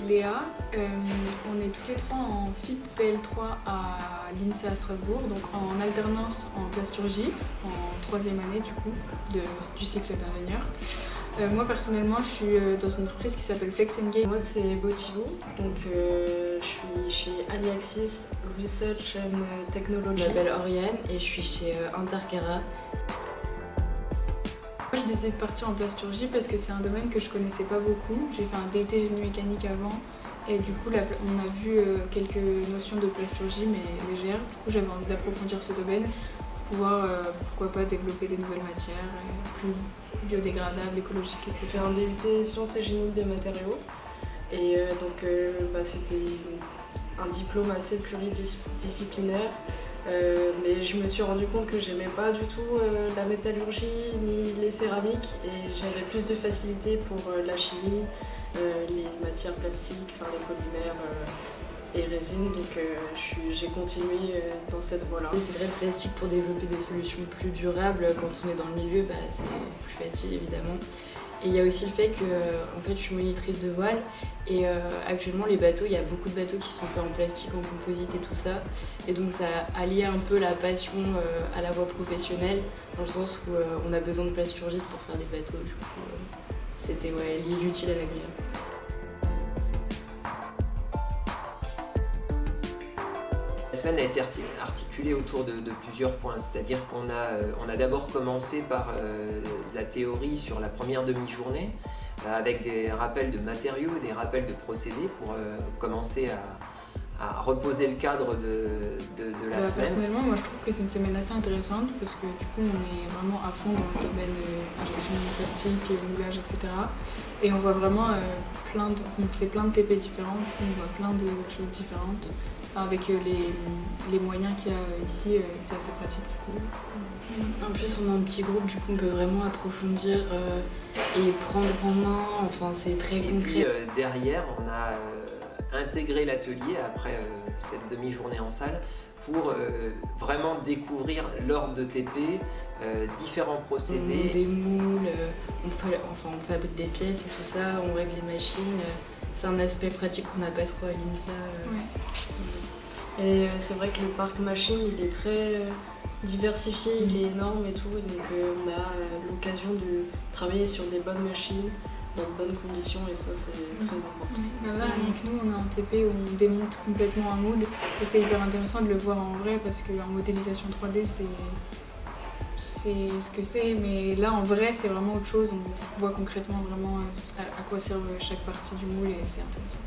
Léa. On est toutes les trois en FIP PL3 à l'INSEE à Strasbourg, donc en alternance en plasturgie, en troisième année du coup du cycle d'ingénieur. Moi personnellement, je suis dans une entreprise qui s'appelle Flex & Game. Moi c'est Botivo, donc je suis chez Aliaxis Research and Technology. Je m'appelle Oriane et je suis chez Intercara. Moi j'ai décidé de partir en plasturgie parce que c'est un domaine que je connaissais pas beaucoup. J'ai fait un DUT génie mécanique avant et du coup là, on a vu quelques notions de plasturgie mais légères. Du coup j'avais envie d'approfondir ce domaine pour pouvoir pourquoi pas développer des nouvelles matières plus biodégradables, écologiques, etc. J'ai fait un DUT sciences et génie des matériaux et c'était un diplôme assez pluridisciplinaire. Mais je me suis rendu compte que j'aimais pas du tout la métallurgie ni les céramiques et j'avais plus de facilité pour la chimie, les matières plastiques, enfin les polymères et résines, donc j'ai continué dans cette voie-là. C'est vrai, le plastique pour développer des solutions plus durables quand on est dans le milieu, c'est plus facile évidemment. Et il y a aussi le fait que je suis monitrice de voile et actuellement les bateaux, il y a beaucoup de bateaux qui sont faits en plastique, en composite et tout ça. Et donc ça a allié un peu la passion à la voie professionnelle, dans le sens où on a besoin de plasturgistes pour faire des bateaux. Du coup, c'était lié l'utile à l'agréable. La semaine a été articulée autour de plusieurs points, c'est-à-dire qu'on a d'abord commencé par la théorie sur la première demi-journée, avec des rappels de matériaux, des rappels de procédés pour commencer à reposer le cadre de la semaine. Personnellement, moi je trouve que c'est une semaine assez intéressante parce que du coup on est vraiment à fond dans le domaine injection de plastique, moulage, etc. Et on voit vraiment on fait plein de TP différents, on voit plein de choses différentes. Avec les moyens qu'il y a ici, c'est assez pratique du coup. En plus, on est un petit groupe, du coup, on peut vraiment approfondir et prendre en main. Enfin, c'est très concret. Et puis, derrière, on a intégré l'atelier après cette demi-journée en salle pour vraiment découvrir l'ordre de TP, différents procédés. Des moules, on fabrique des pièces et tout ça, on règle les machines. C'est un aspect pratique qu'on n'a pas trop à l'INSA. Ouais. Et c'est vrai que le parc machine il est très diversifié, il est énorme et tout, et donc on a l'occasion de travailler sur des bonnes machines dans de bonnes conditions et ça c'est très important. Là avec nous on a un TP où on démonte complètement un moule et c'est hyper intéressant de le voir en vrai parce qu'en modélisation 3D c'est ce que c'est, mais là en vrai c'est vraiment autre chose, on voit concrètement vraiment à quoi servent chaque partie du moule et c'est intéressant.